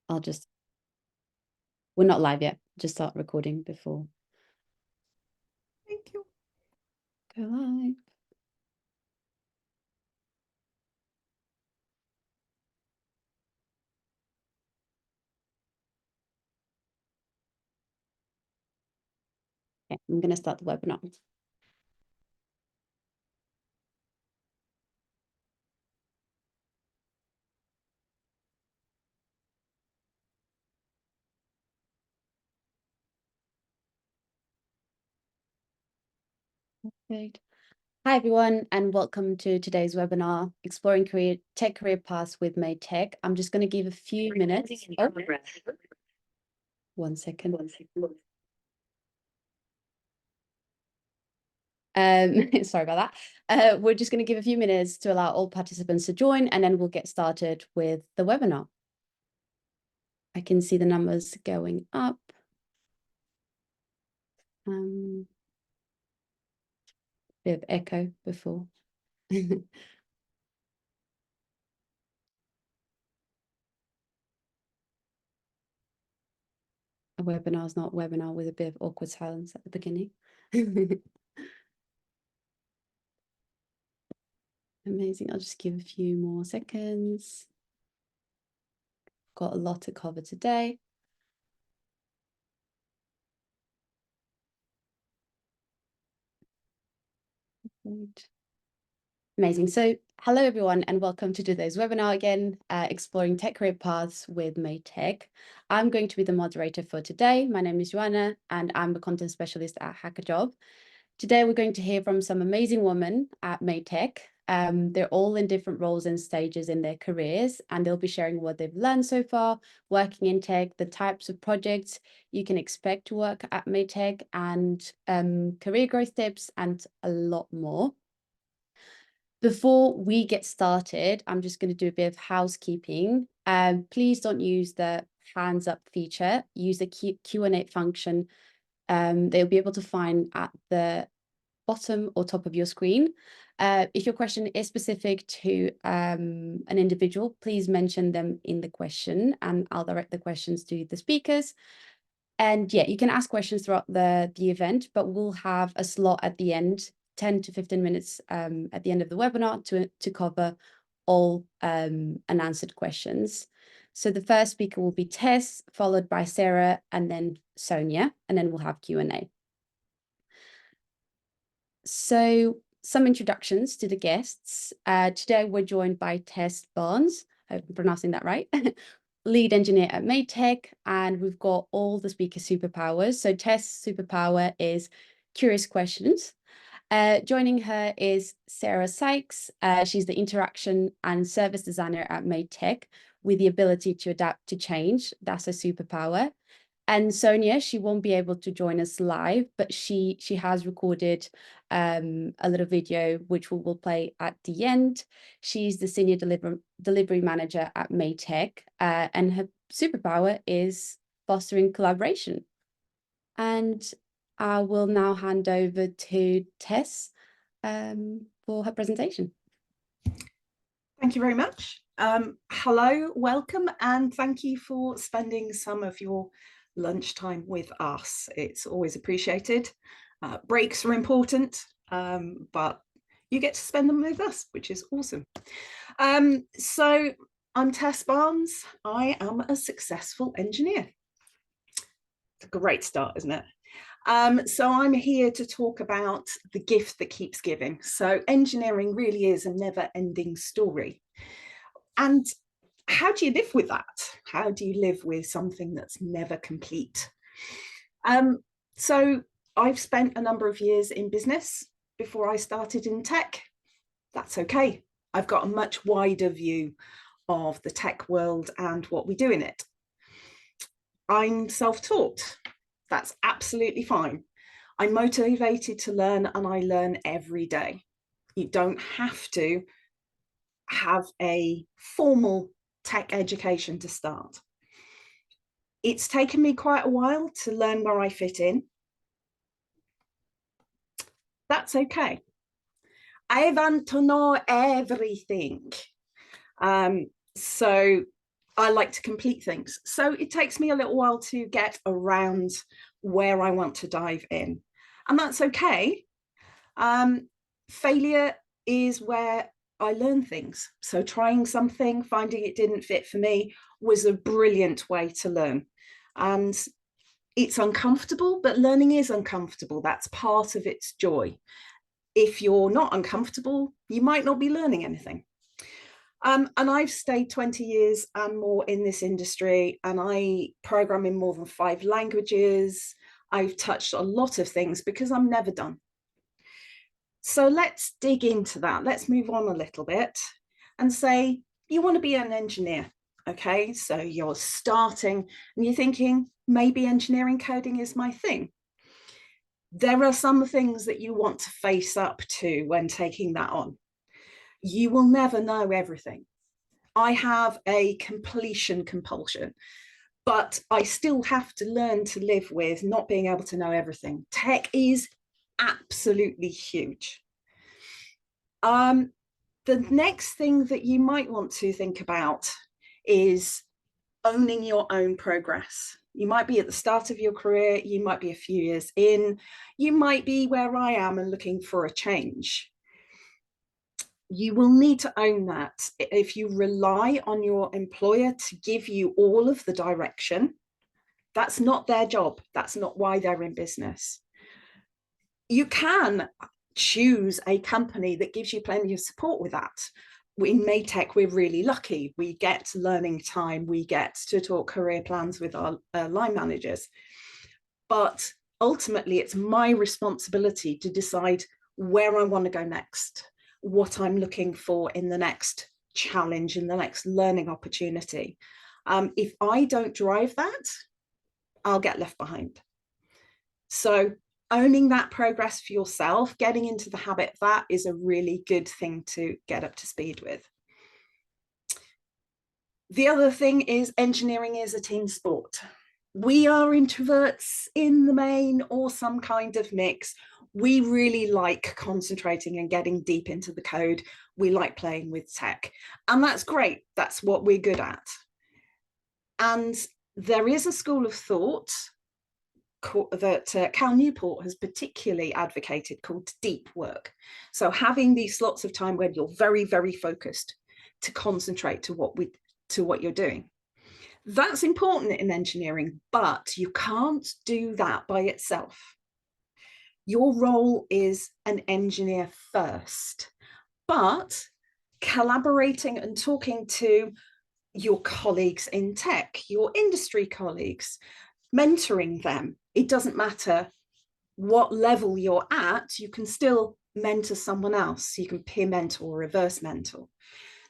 we're not live yet. Just start recording before. Thank you. Go live. Okay, I'm going to start the webinar. Perfect. Hi, everyone, and welcome to today's webinar, Exploring Tech Career Paths with Made Tech. I'm just going to give a few minutes. Oh, 1 second. Sorry about that. We're just going to give a few minutes to allow all participants to join, and then we'll get started with the webinar. I can see the numbers going up. Bit of echo before. A webinar is not webinar with a bit of awkward silence at the beginning. Amazing. I'll just give a few more seconds. Got a lot to cover today. Amazing. So hello, everyone, and welcome to today's webinar again, Exploring Tech Career Paths with Made Tech. I'm going to be the moderator for today. My name is Joanna, and I'm a content specialist at HackerJob. Today, we're going to hear from some amazing women at Made Tech. They're all in different roles and stages in their careers, and they'll be sharing what they've learned so far, working in tech, the types of projects you can expect to work at Made Tech, and career growth tips, and a lot more. Before we get started, I'm just going to do a bit of housekeeping. Please don't use the hands up feature. Use the Q&A function. They'll be able to find at the bottom or top of your screen. If your question is specific to an individual, please mention them in the question and I'll direct the questions to the speakers. And yeah, you can ask questions throughout the event, but we'll have a slot at the end, 10 to 15 minutes at the end of the webinar to cover all unanswered questions. So the first speaker will be Tess, followed by Sarah, and then Sonia, and then we'll have Q&A. So some introductions to the guests. Today we're joined by Tess Barnes, I hope I'm pronouncing that right, lead engineer at Made Tech, and we've got all the speaker superpowers. So Tess' superpower is curious questions. Joining her is Sarah Sykes. She's the interaction and service designer at Made Tech with the ability to adapt to change. That's a superpower. And Sonia, she won't be able to join us live, but she has recorded a little video, which we'll play at the end. She's the senior delivery manager at Made Tech, and her superpower is fostering collaboration. And I will now hand over to Tess for her presentation. Thank you very much. Hello, welcome, and thank you for spending some of your lunchtime with us. It's always appreciated. Breaks are important, but you get to spend them with us, which is awesome. So I'm Tess Barnes. I am a successful engineer. It's a great start, isn't it? So I'm here to talk about the gift that keeps giving. So engineering really is a never-ending story. And how do you live with that? How do you live with something that's never complete? So I've spent a number of years in business before I started in tech. That's okay. I've got a much wider view of the tech world and what we do in it. I'm self-taught. That's absolutely fine. I'm motivated to learn and I learn every day. You don't have to have a formal tech education to start. It's taken me quite a while to learn where I fit in. That's okay. I want to know everything. So I like to complete things. So it takes me a little while to get around where I want to dive in. And that's okay. Failure is where I learn things. So trying something, finding it didn't fit for me was a brilliant way to learn. And it's uncomfortable, but learning is uncomfortable. That's part of its joy. If you're not uncomfortable, you might not be learning anything. And I've stayed 20 years and more in this industry, and I program in more than 5 languages. I've touched a lot of things because I'm never done. So let's dig into that. Let's move on a little bit and say you want to be an engineer. Okay, so you're starting and you're thinking maybe engineering coding is my thing. There are some things that you want to face up to when taking that on. You will never know everything. I have a completion compulsion, but I still have to learn to live with not being able to know everything. Tech is absolutely huge. The next thing that you might want to think about is owning your own progress. You might be at the start of your career, you might be a few years in, you might be where I am and looking for a change. You will need to own that. If you rely on your employer to give you all of the direction, that's not their job. That's not why they're in business. You can choose a company that gives you plenty of support with that. In Maytech, we're really lucky. We get learning time. We get to talk career plans with our line managers. But ultimately, it's my responsibility to decide where I want to go next, what I'm looking for in the next challenge, in the next learning opportunity. If I don't drive that, I'll get left behind. So owning that progress for yourself, getting into the habit, that is a really good thing to get up to speed with. The other thing is engineering is a team sport. We are introverts in the main, or some kind of mix. We really like concentrating and getting deep into the code. We like playing with tech, and that's great. That's what we're good at. And there is a school of thought that Cal Newport has particularly advocated called deep work. So having these slots of time where you're very, very focused to concentrate to what you're doing. That's important in engineering, but you can't do that by itself. Your role is an engineer first, but collaborating and talking to your colleagues in tech, your industry colleagues, mentoring them. It doesn't matter what level you're at, you can still mentor someone else. You can peer mentor or reverse mentor.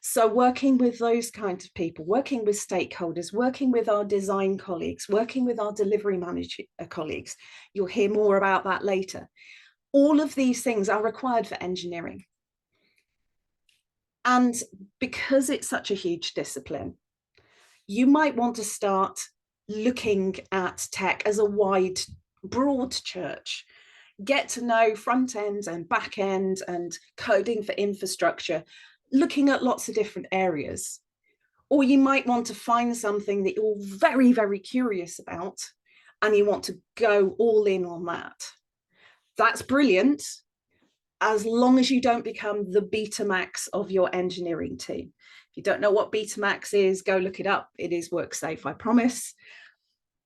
So working with those kinds of people, working with stakeholders, working with our design colleagues, working with our delivery manager colleagues, you'll hear more about that later. All of these things are required for engineering. And because it's such a huge discipline, you might want to start looking at tech as a wide, broad church. Get to know front end and back end and coding for infrastructure, looking at lots of different areas. Or you might want to find something that you're very, very curious about and you want to go all in on that. That's brilliant, as long as you don't become the Betamax of your engineering team. If you don't know what Betamax is, go look it up. It is WorkSafe, I promise.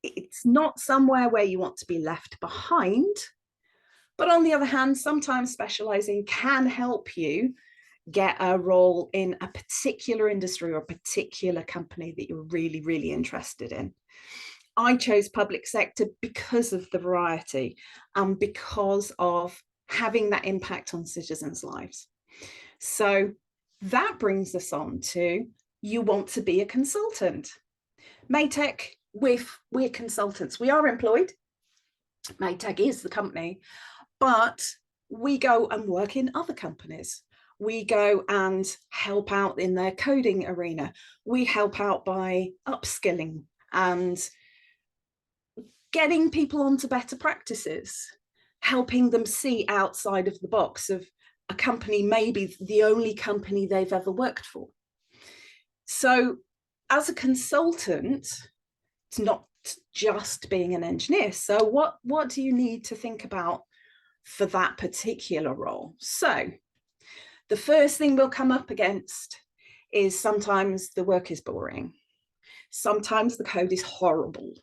It's not somewhere where you want to be left behind. But on the other hand, sometimes specializing can help you get a role in a particular industry or a particular company that you're really, really interested in. I chose public sector because of the variety and because of having that impact on citizens' lives. So that brings us on to, you want to be a consultant. Maytech, we're consultants. We are employed. Maytech is the company, but we go and work in other companies. We go and help out in their coding arena. We help out by upskilling and getting people onto better practices, helping them see outside of the box of a company, maybe the only company they've ever worked for. So as a consultant, it's not just being an engineer. So what do you need to think about for that particular role? So the first thing we'll come up against is sometimes the work is boring. Sometimes the code is horrible.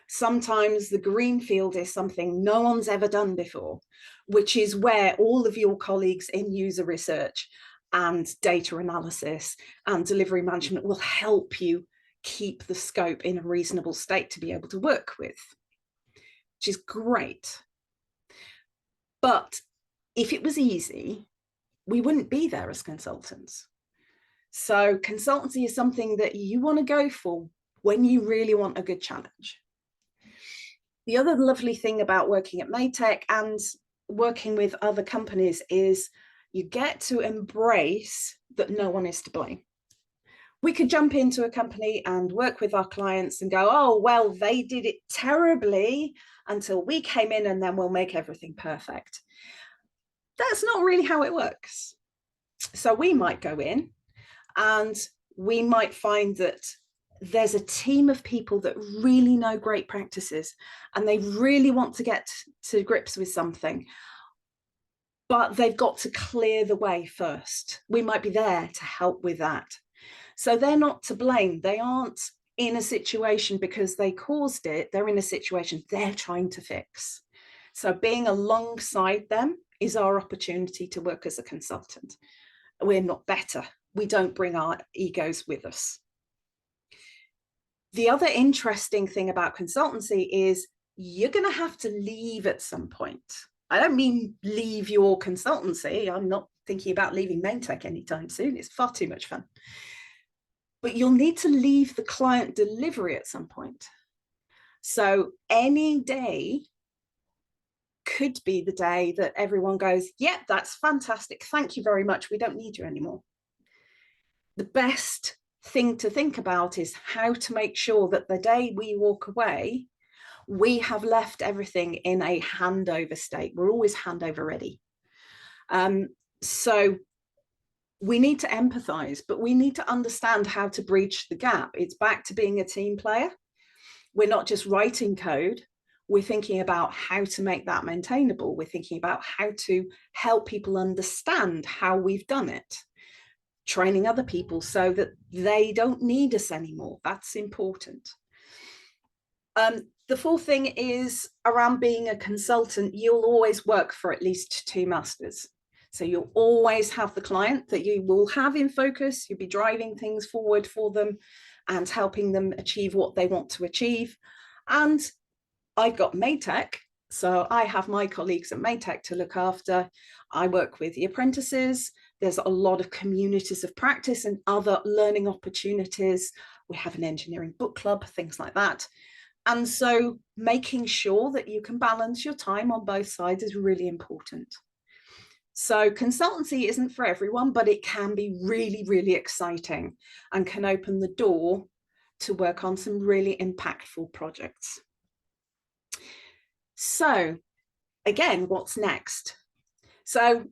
Sometimes the green field is something no one's ever done before, which is where all of your colleagues in user research and data analysis and delivery management will help you keep the scope in a reasonable state to be able to work with, which is great. But if it was easy, we wouldn't be there as consultants. So consultancy is something that you want to go for when you really want a good challenge. The other lovely thing about working at Maytech and working with other companies is you get to embrace that no one is to blame. We could jump into a company and work with our clients and go, oh, well, they did it terribly until we came in and then we'll make everything perfect. That's not really how it works. So we might go in and we might find that there's a team of people that really know great practices and they really want to get to grips with something, but they've got to clear the way first. We might be there to help with that. So they're not to blame. They aren't in a situation because they caused it. They're in a situation they're trying to fix. So being alongside them is our opportunity to work as a consultant. We're not better. We don't bring our egos with us. The other interesting thing about consultancy is you're going to have to leave at some point. I don't mean leave your consultancy. I'm not thinking about leaving Maytech anytime soon. It's far too much fun. But you'll need to leave the client delivery at some point. So any day could be the day that everyone goes, yep, that's fantastic. Thank you very much. We don't need you anymore. The best thing to think about is how to make sure that the day we walk away, we have left everything in a handover state. We're always handover ready. So we need to empathize, but we need to understand how to bridge the gap. It's back to being a team player. We're not just writing code. We're thinking about how to make that maintainable. We're thinking about how to help people understand how we've done it, training other people so that they don't need us anymore. That's important. The fourth thing is around being a consultant, you'll always work for at least two masters. So you'll always have the client that you will have in focus. You'll be driving things forward for them and helping them achieve what they want to achieve. And I've got Maytech, so I have my colleagues at Maytech to look after. I work with the apprentices. There's a lot of communities of practice and other learning opportunities. We have an engineering book club, things like that. And so making sure that you can balance your time on both sides is really important. So consultancy isn't for everyone, but it can be really, really exciting and can open the door to work on some really impactful projects. So again, what's next? So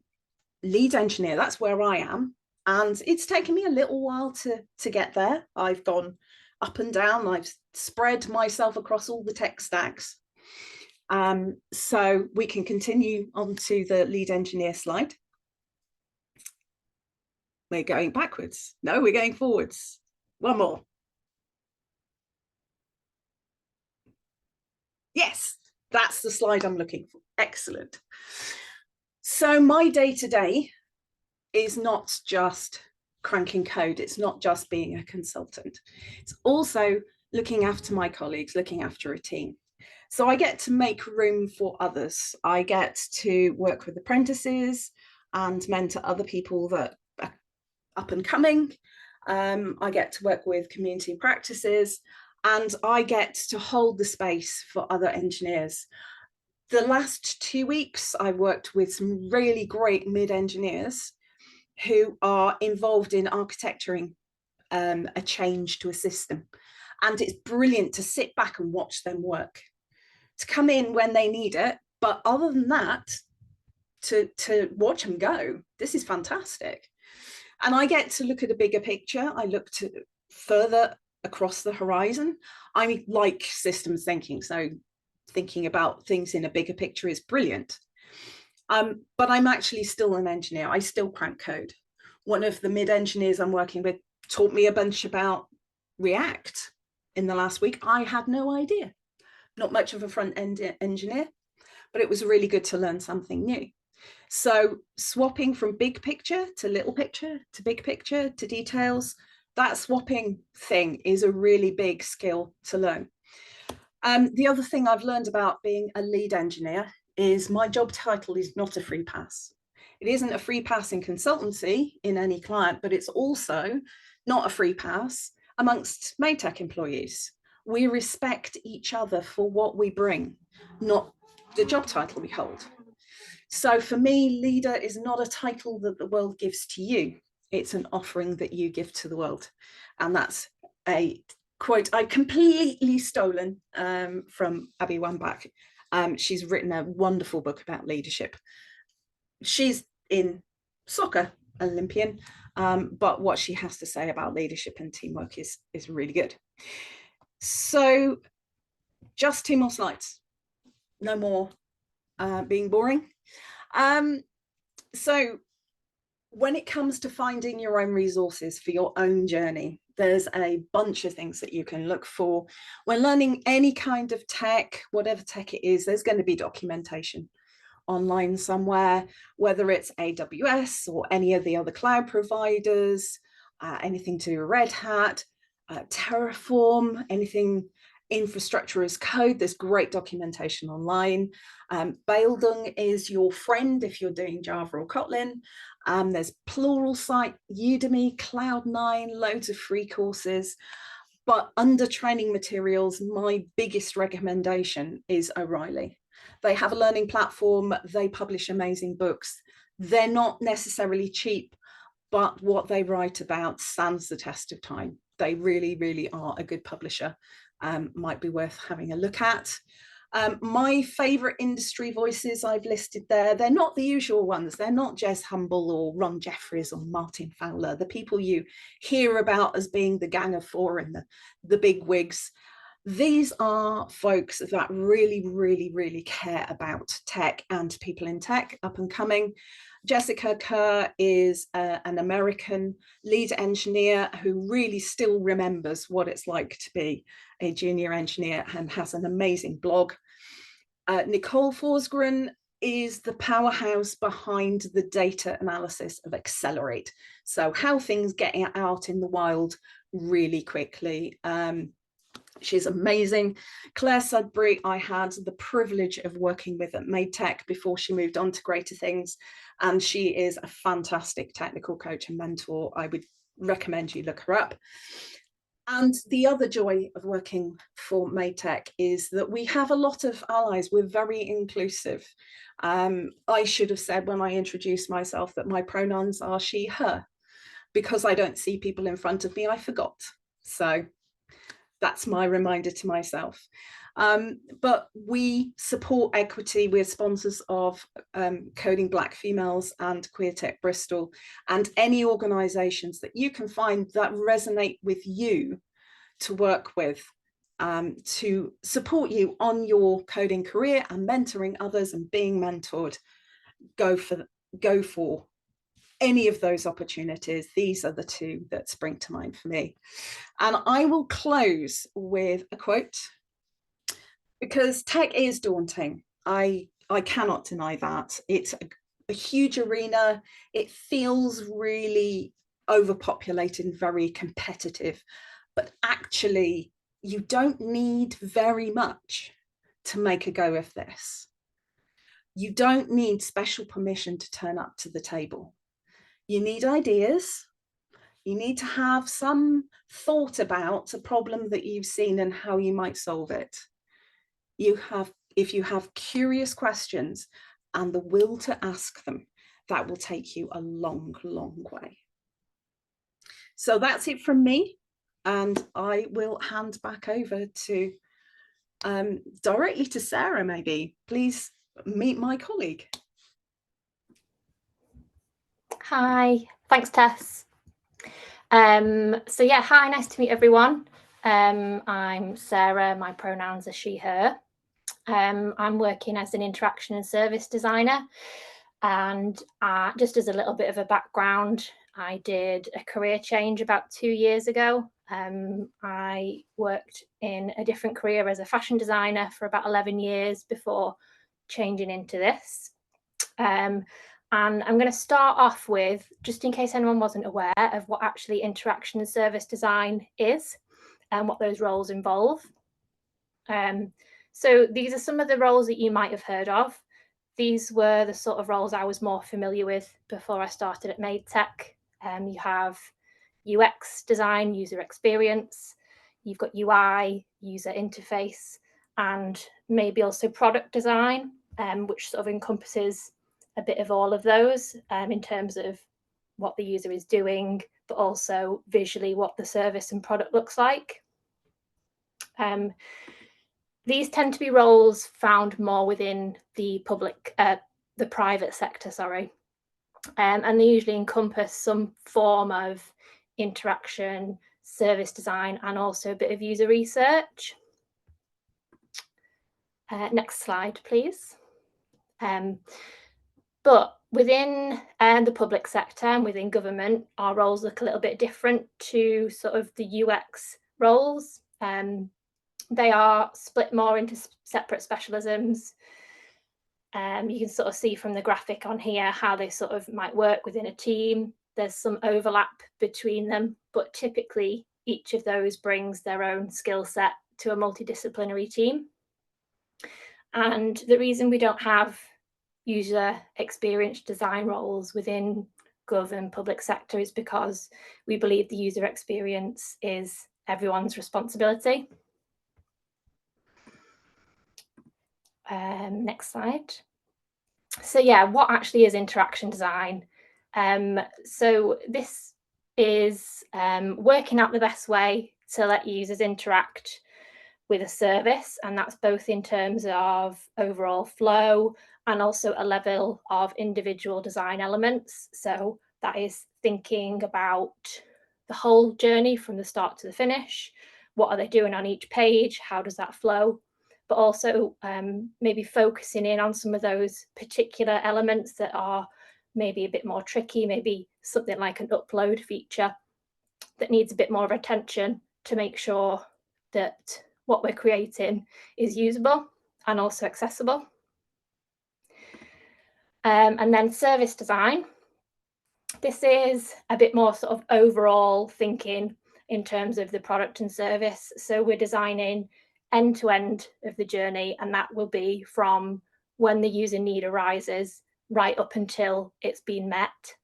lead engineer, that's where I am. And it's taken me a little while to get there. I've gone up and down. I've spread myself across all the tech stacks. So we can continue on to the lead engineer slide. We're going backwards. No, we're going forwards. One more. Yes, that's the slide I'm looking for. Excellent. So my day-to-day is not just cranking code. It's not just being a consultant. It's also looking after my colleagues, looking after a team. So I get to make room for others. I get to work with apprentices and mentor other people that are up and coming. I get to work with community practices, and I get to hold the space for other engineers. The last 2 weeks, I worked with some really great mid-engineers who are involved in architecturing a change to a system. And it's brilliant to sit back and watch them work, to come in when they need it. But other than that, to watch them go, this is fantastic. And I get to look at a bigger picture. I look to further across the horizon. I like systems thinking, so thinking about things in a bigger picture is brilliant. But I'm actually still an engineer. I still crank code. One of the mid-engineers I'm working with taught me a bunch about React in the last week. I had no idea. Not much of a front-end engineer, but it was really good to learn something new. So swapping from big picture to little picture to big picture to details, that swapping thing is a really big skill to learn. The other thing I've learned about being a lead engineer is my job title is not a free pass. It isn't a free pass in consultancy in any client, but it's also not a free pass amongst Maytech employees. We respect each other for what we bring, not the job title we hold. So for me, leader is not a title that the world gives to you. It's an offering that you give to the world. And that's a quote I completely stolen from Abby Wambach. She's written a wonderful book about leadership. She's in soccer, Olympian, but what she has to say about leadership and teamwork is really good. So just 2 more slides. No more being boring. So when it comes to finding your own resources for your own journey, there's a bunch of things that you can look for. When learning any kind of tech, whatever tech it is, there's going to be documentation online somewhere, whether it's AWS or any of the other cloud providers, anything to do with Red Hat, Terraform, anything infrastructure as code. There's great documentation online. Bildung is your friend if you're doing Java or Kotlin. There's Pluralsight, Udemy, Cloud9, loads of free courses. But under training materials, my biggest recommendation is O'Reilly. They have a learning platform. They publish amazing books. They're not necessarily cheap, but what they write about stands the test of time. They really, really are a good publisher. Might be worth having a look at. My favorite industry voices I've listed there, they're not the usual ones. They're not Jez Humble or Ron Jeffries or Martin Fowler, the people you hear about as being the Gang of Four and the big wigs. These are folks that really, really, really care about tech and people in tech, up and coming. Jessica Kerr is an American lead engineer who really still remembers what it's like to be a junior engineer and has an amazing blog. Nicole Forsgren is the powerhouse behind the data analysis of Accelerate. So how things get out in the wild really quickly. She's amazing. Claire Sudbury, I had the privilege of working with at Maytech before she moved on to greater things. And she is a fantastic technical coach and mentor. I would recommend you look her up. And the other joy of working for Maytech is that we have a lot of allies. We're very inclusive. I should have said when I introduced myself that my pronouns are she, her. Because I don't see people in front of me, I forgot. So that's my reminder to myself. But we support equity. We're sponsors of Coding Black Females and Queer Tech Bristol, and any organisations that you can find that resonate with you to work with, to support you on your coding career and mentoring others and being mentored. Go for any of those opportunities. These are the two that spring to mind for me. And I will close with a quote, because tech is daunting. I cannot deny that. It's a huge arena. It feels really overpopulated and very competitive, but actually you don't need very much to make a go of this. You don't need special permission to turn up to the table. You need ideas. You need to have some thought about a problem that you've seen and how you might solve it. If you have curious questions and the will to ask them, that will take you a long, long way. So that's it from me. And I will hand back over to directly to Sarah, maybe. Please meet my colleague. Hi, thanks Tess. So yeah, hi, nice to meet everyone. I'm Sarah, my pronouns are she, her. I'm working as an interaction and service designer. And just as a little bit of a background, I did a career change about 2 years ago. I worked in a different career as a fashion designer for about 11 years before changing into this. And I'm going to start off with, just in case anyone wasn't aware of what actually interaction and service design is and what those roles involve. So these are some of the roles that you might have heard of. These were the sort of roles I was more familiar with before I started at MadeTech. You have UX design, user experience, you've got UI, user interface, and maybe also product design, which sort of encompasses a bit of all of those in terms of what the user is doing, but also visually what the service and product looks like. These tend to be roles found more within the private sector, sorry. And they usually encompass some form of interaction, service design, and also a bit of user research. Next slide, please. But within the public sector and within government, our roles look a little bit different to sort of the UX roles. They are split more into separate specialisms. You can sort of see from the graphic on here how they sort of might work within a team. There's some overlap between them, but typically each of those brings their own skill set to a multidisciplinary team. And the reason we don't have user experience design roles within gov and public sector is because we believe the user experience is everyone's responsibility. Next slide. So yeah, what actually is interaction design? So this is working out the best way to let users interact with a service, and that's both in terms of overall flow and also a level of individual design elements. So that is thinking about the whole journey from the start to the finish. What are they doing on each page? How does that flow? But also maybe focusing in on some of those particular elements that are maybe a bit more tricky, maybe something like an upload feature that needs a bit more of attention to make sure that what we're creating is usable and also accessible. And then service design. This is a bit more sort of overall thinking in terms of the product and service. So we're designing end to end of the journey, and that will be from when the user need arises right up until it's been met.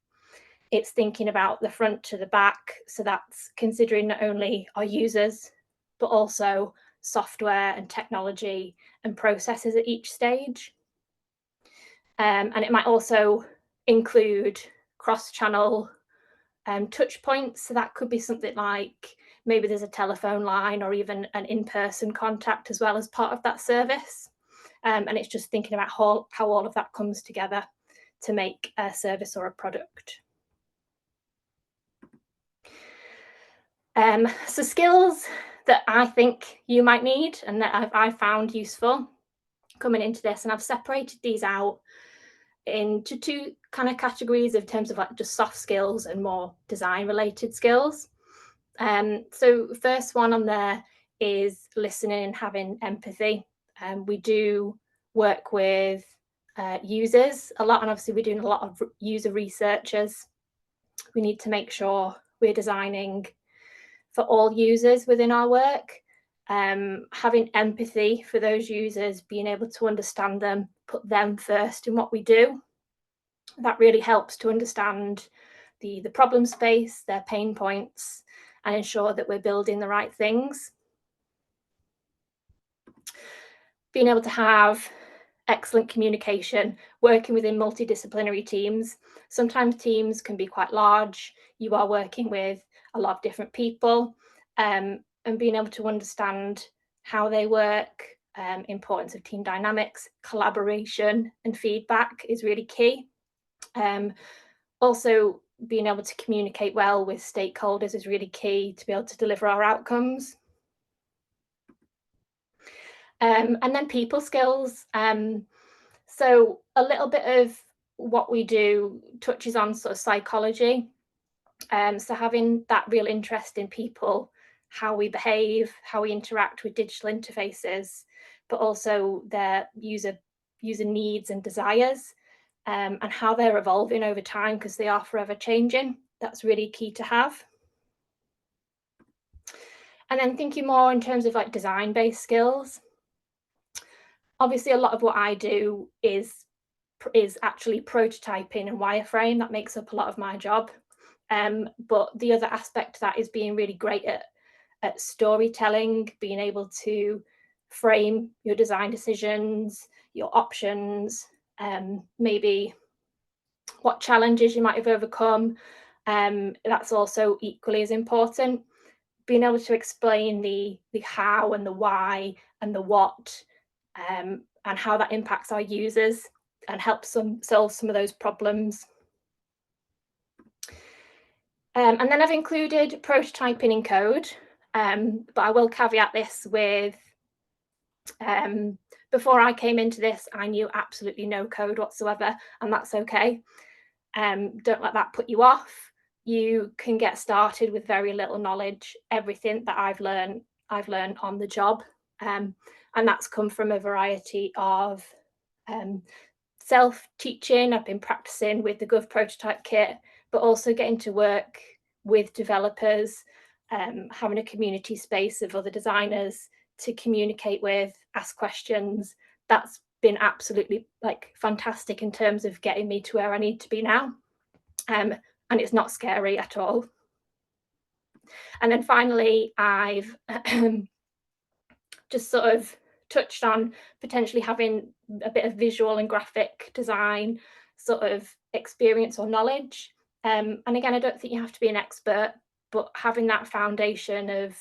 It's thinking about the front to the back. So that's considering not only our users, but also software and technology and processes at each stage. And it might also include cross-channel touch points. So that could be something like maybe there's a telephone line or even an in-person contact as well as part of that service. And it's just thinking about how all of that comes together to make a service or a product. So skills that I think you might need and that I've found useful coming into this, and I've separated these out into two kind of categories in terms of like just soft skills and more design related skills. So the first one on there is listening and having empathy. We do work with users a lot, and obviously we're doing a lot of user researchers. We need to make sure we're designing for all users within our work. Having empathy for those users, being able to understand them, put them first in what we do. That really helps to understand the problem space, their pain points, and ensure that we're building the right things. Being able to have excellent communication, working within multidisciplinary teams. Sometimes teams can be quite large. You are working with a lot of different people, and being able to understand how they work, importance of team dynamics, collaboration and feedback is really key. Also, being able to communicate well with stakeholders is really key to be able to deliver our outcomes. And then people skills. So a little bit of what we do touches on sort of psychology. So having that real interest in people, how we behave, how we interact with digital interfaces, but also their user needs and desires, and how they're evolving over time, because they are forever changing. That's really key to have. And then thinking more in terms of like design-based skills. Obviously, a lot of what I do is actually prototyping and wireframe. That makes up a lot of my job. But the other aspect to that is being really great at storytelling, being able to frame your design decisions, your options, maybe what challenges you might have overcome. That's also equally as important. Being able to explain the how and the why and the what, and how that impacts our users and helps them solve some of those problems. And then I've included prototyping in code, but I will caveat this with, before I came into this, I knew absolutely no code whatsoever, and that's okay. Don't let that put you off. You can get started with very little knowledge. Everything that I've learned on the job, and that's come from a variety of self-teaching. I've been practicing with the Gov prototype kit, but also getting to work with developers, having a community space of other designers to communicate with, ask questions. That's been absolutely like fantastic in terms of getting me to where I need to be now. And it's not scary at all. And then finally, I've just sort of touched on potentially having a bit of visual and graphic design sort of experience or knowledge. And again, I don't think you have to be an expert, but having that foundation of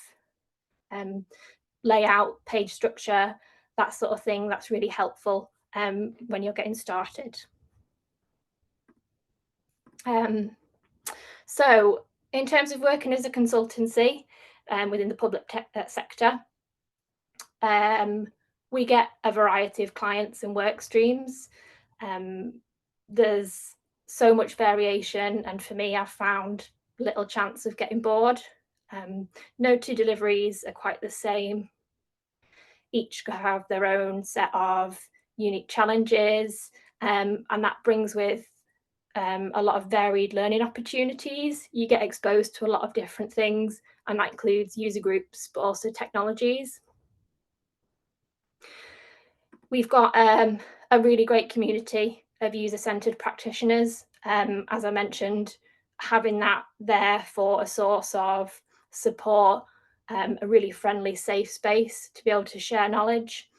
layout, page structure, that sort of thing, that's really helpful when you're getting started. So in terms of working as a consultancy within the public sector, we get a variety of clients and work streams. There's so much variation, and for me, I've found little chance of getting bored. No two deliveries are quite the same. Each have their own set of unique challenges, and that brings with a lot of varied learning opportunities. You get exposed to a lot of different things, and that includes user groups, but also technologies. We've got a really great community of user-centered practitioners. As I mentioned, having that there for a source of support, a really friendly, safe space to be able to share knowledge.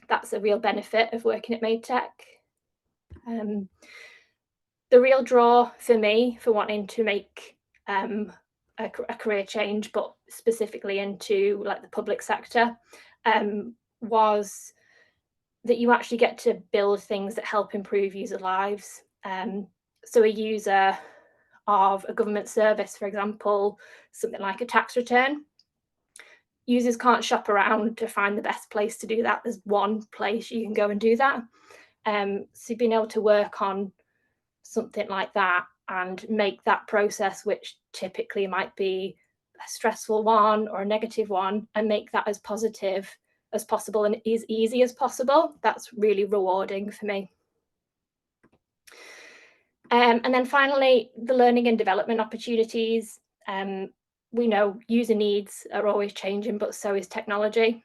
That's a real benefit of working at MadeTech. The real draw for me for wanting to make a career change, but specifically into like the public sector, was that you actually get to build things that help improve user lives. So a user of a government service, for example, something like a tax return, users can't shop around to find the best place to do that. There's one place you can go and do that. So being able to work on something like that and make that process, which typically might be a stressful one or a negative one, and make that as positive as possible and as easy as possible, that's really rewarding for me. And then finally, the learning and development opportunities. We know user needs are always changing, but so is technology.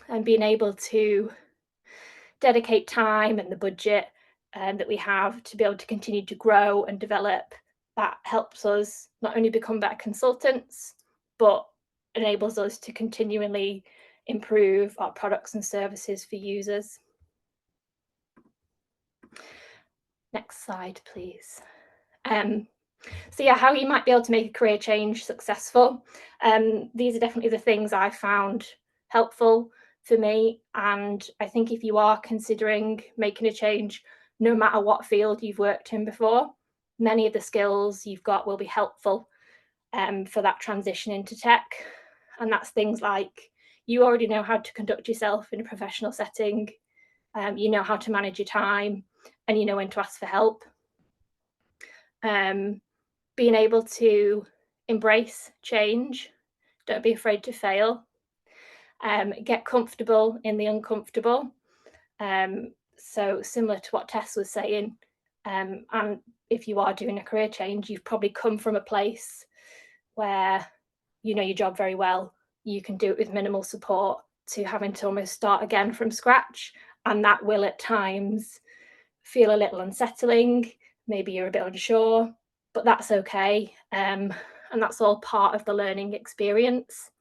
And being able to dedicate time and the budget that we have to be able to continue to grow and develop, that helps us not only become better consultants, but enables us to continually improve our products and services for users. Next slide, please. So yeah, how you might be able to make a career change successful. These are definitely the things I found helpful for me. And I think if you are considering making a change, no matter what field you've worked in before, many of the skills you've got will be helpful for that transition into tech. And that's things like you already know how to conduct yourself in a professional setting. You know how to manage your time, and you know when to ask for help. Being able to embrace change, don't be afraid to fail, get comfortable in the uncomfortable. So similar to what Tess was saying, and if you are doing a career change, you've probably come from a place where you know your job very well, you can do it with minimal support, to having to almost start again from scratch. And that will at times feel a little unsettling. Maybe you're a bit unsure, but that's okay. And that's all part of the learning experience.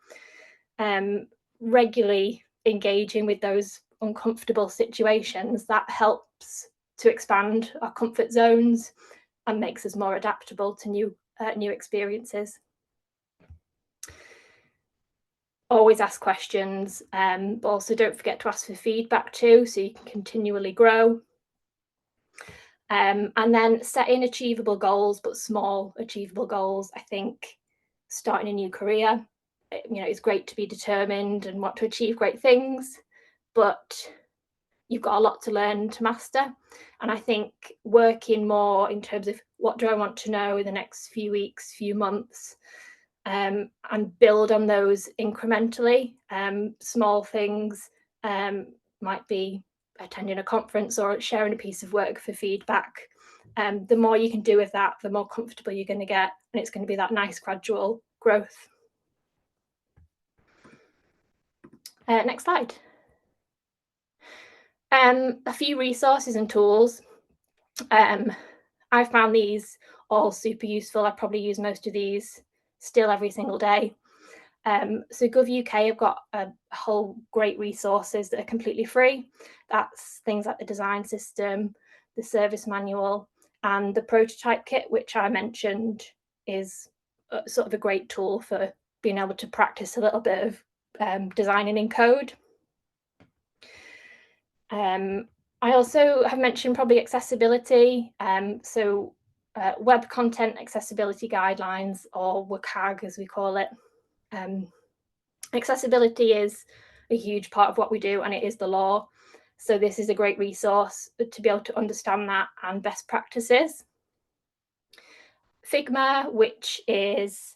Regularly engaging with those uncomfortable situations, that helps to expand our comfort zones and makes us more adaptable to new experiences. Always ask questions, but also don't forget to ask for feedback too, so you can continually grow. And then setting achievable goals, but small achievable goals. I think starting a new career, you know, it's great to be determined and want to achieve great things, but you've got a lot to learn to master. And I think working more in terms of what do I want to know in the next few weeks, few months, and build on those incrementally. Small things might be attending a conference or sharing a piece of work for feedback. The more you can do with that, the more comfortable you're going to get, and it's going to be that nice gradual growth. Next slide. A few resources and tools. I found these all super useful. I probably use most of these still every single day. So Gov UK have got a whole great resources that are completely free. That's things like the design system, the service manual, and the prototype kit, which I mentioned is sort of a great tool for being able to practice a little bit of designing in code. I also have mentioned probably accessibility. So web content accessibility guidelines, or WCAG as we call it. Accessibility is a huge part of what we do, and it is the law. So this is a great resource to be able to understand that and best practices. Figma, which is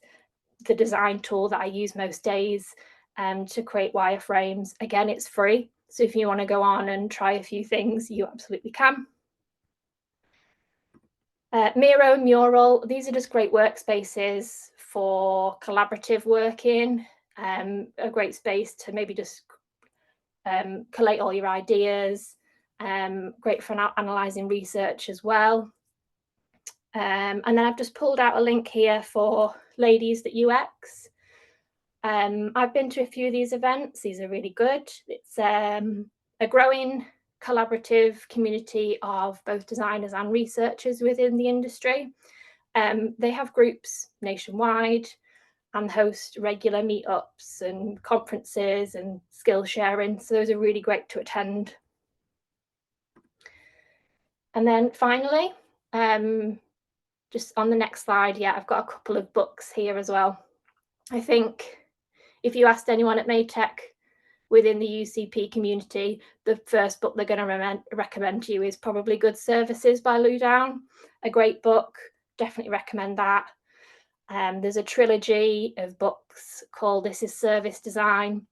the design tool that I use most days to create wireframes. Again, it's free. So if you want to go on and try a few things, you absolutely can. Miro and Mural, these are just great workspaces for collaborative working, a great space to maybe just collate all your ideas, great for analysing research as well. And then I've just pulled out a link here for Ladies That UX. I've been to a few of these events. These are really good. It's a growing collaborative community of both designers and researchers within the industry. They have groups nationwide and host regular meetups and conferences and skill sharing. So those are really great to attend. And then finally, just on the next slide, yeah, I've got a couple of books here as well. I think if you asked anyone at Maytech within the UCP community, the first book they're going to recommend to you is probably Good Services by Lou Down. A great book, definitely recommend that. There's a trilogy of books called This is Service Design,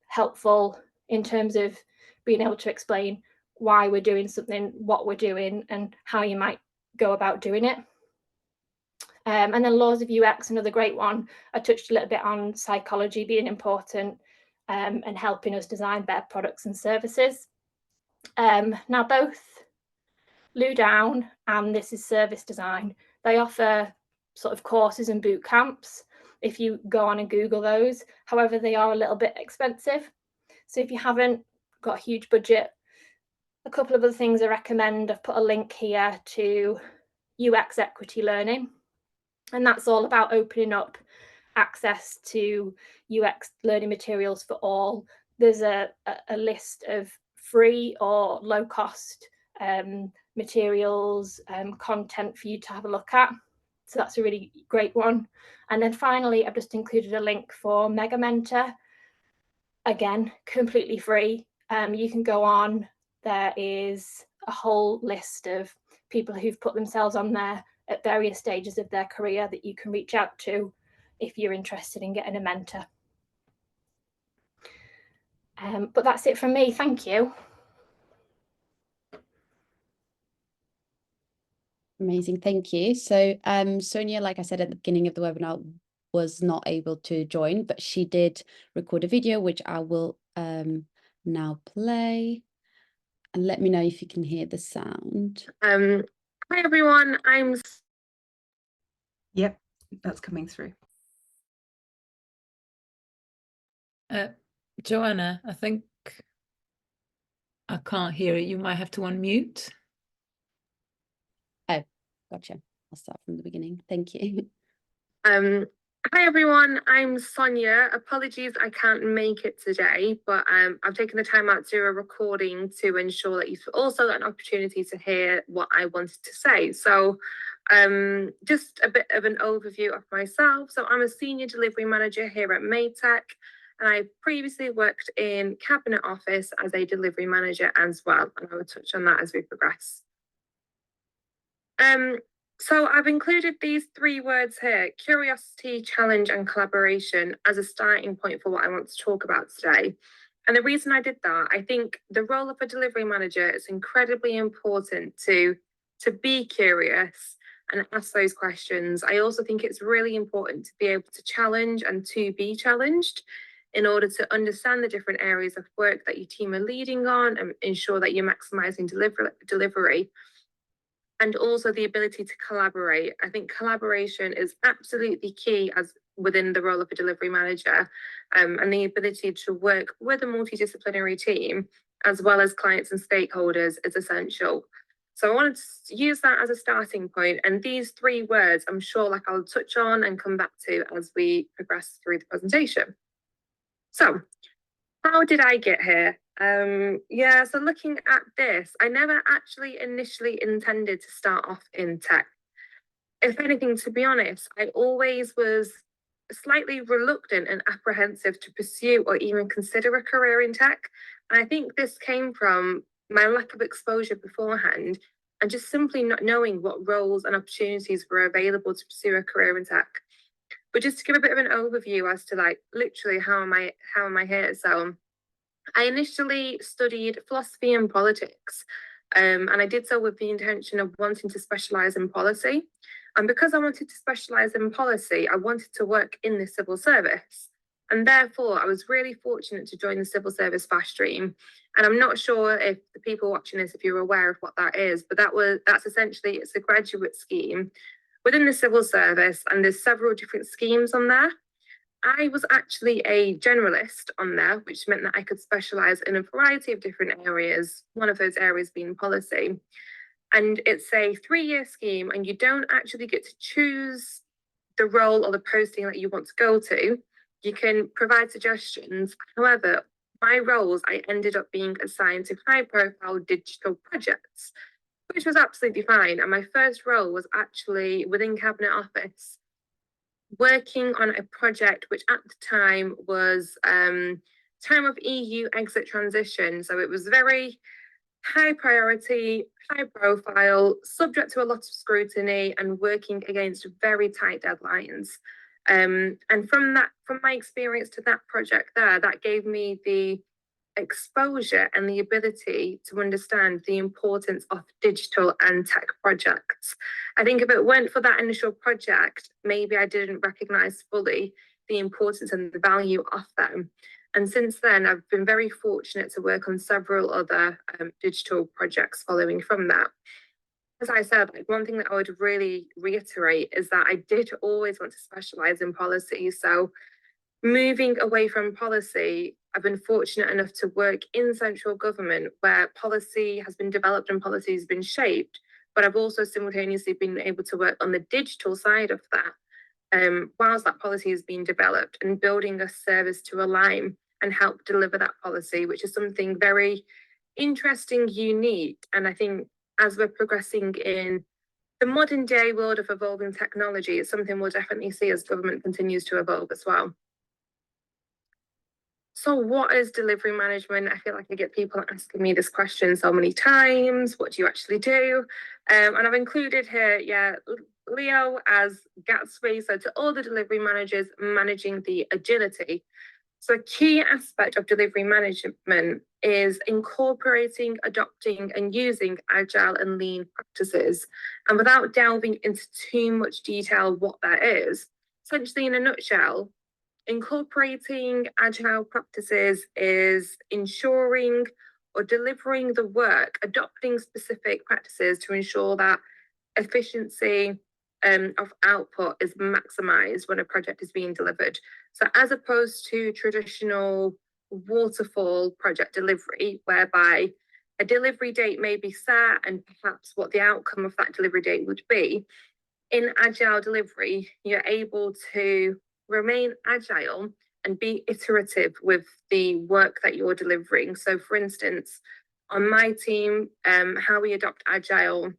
helpful in terms of being able to explain why we're doing something, what we're doing, and how you might go about doing it. And then Laws of UX, another great one. I touched a little bit on psychology being important and helping us design better products and services. Now, both Lou Down and This is Service Design, they offer sort of courses and boot camps if you go on and Google those. However, they are a little bit expensive. So if you haven't got a huge budget, a couple of other things I recommend. I've put a link here to UX Equity Learning. And that's all about opening up access to UX learning materials for all. There's a list of free or low cost materials, content for you to have a look at. So that's a really great one. And then finally, I've just included a link for Mega Mentor. again, completely free. You can go on. There is a whole list of people who've put themselves on there at various stages of their career that you can reach out to if you're interested in getting a mentor. But that's it from me. Thank you. Amazing, thank you. So Sonia, like I said at the beginning of the webinar, was not able to join, but she did record a video, which I will now play. And let me know if you can hear the sound. Hi everyone, Yep, that's coming through. Joanna, I think I can't hear it. You might have to unmute. Oh, gotcha. I'll start from the beginning. Thank you. Hi everyone, I'm Sonia. Apologies I can't make it today, but I've taken the time out to do a recording to ensure that you've also got an opportunity to hear what I wanted to say. So just a bit of an overview of myself. So I'm a senior delivery manager here at Maytech, and I previously worked in Cabinet Office as a delivery manager as well, and I will touch on that as we progress. So I've included these 3 words here: curiosity, challenge, and collaboration, as a starting point for what I want to talk about today. And the reason I did that, I think the role of a delivery manager is incredibly important to be curious and ask those questions. I also think it's really important to be able to challenge and to be challenged in order to understand the different areas of work that your team are leading on and ensure that you're maximizing delivery. And also the ability to collaborate. I think collaboration is absolutely key as within the role of a delivery manager, and the ability to work with a multidisciplinary team as well as clients and stakeholders is essential. So I wanted to use that as a starting point, and these 3 words I'm sure like I'll touch on and come back to as we progress through the presentation. So how did I get here? Yeah, so looking at this, I never actually initially intended to start off in tech. If anything, to be honest, I always was slightly reluctant and apprehensive to pursue or even consider a career in tech. And I think this came from my lack of exposure beforehand and just simply not knowing what roles and opportunities were available to pursue a career in tech. But just to give a bit of an overview as to like literally how am I here? So I initially studied philosophy and politics, and I did so with the intention of wanting to specialise in policy. And because I wanted to specialise in policy, I wanted to work in the civil service. And therefore, I was really fortunate to join the civil service fast stream. And I'm not sure if the people watching this, if you're aware of what that is, but that's essentially, it's a graduate scheme within the civil service, and there's several different schemes on there. I was actually a generalist on there, which meant that I could specialise in a variety of different areas, one of those areas being policy. And it's a 3-year scheme, and you don't actually get to choose the role or the posting that you want to go to. You can provide suggestions. However, my roles, I ended up being assigned to high-profile digital projects, which was absolutely fine. And my first role was actually within Cabinet Office, working on a project which at the time was time of EU exit transition. So it was very high priority, high profile, subject to a lot of scrutiny and working against very tight deadlines. And from my experience to that project there, that gave me the exposure and the ability to understand the importance of digital and tech projects. I think if it weren't for that initial project, maybe I didn't recognize fully the importance and the value of them. And since then, I've been very fortunate to work on several other digital projects following from that. As I said, like, one thing that I would really reiterate is that I did always want to specialize in policy. So moving away from policy, I've been fortunate enough to work in central government where policy has been developed and policy has been shaped, but I've also simultaneously been able to work on the digital side of that, whilst that policy is being developed, and building a service to align and help deliver that policy, which is something very interesting, unique. And I think as we're progressing in the modern day world of evolving technology, it's something we'll definitely see as government continues to evolve as well. So what is delivery management? I feel like I get people asking me this question so many times. What do you actually do? And I've included here, Leo as Gatsby. So to all the delivery managers managing the agility. So a key aspect of delivery management is incorporating, adopting, and using agile and lean practices. And without delving into too much detail what that is, essentially in a nutshell, incorporating agile practices is ensuring or delivering the work, adopting specific practices to ensure that efficiency of output is maximized when a project is being delivered. So as opposed to traditional waterfall project delivery, whereby a delivery date may be set and perhaps what the outcome of that delivery date would be, in agile delivery, you're able to remain agile and be iterative with the work that you're delivering. So for instance, on my team, how we adopt agile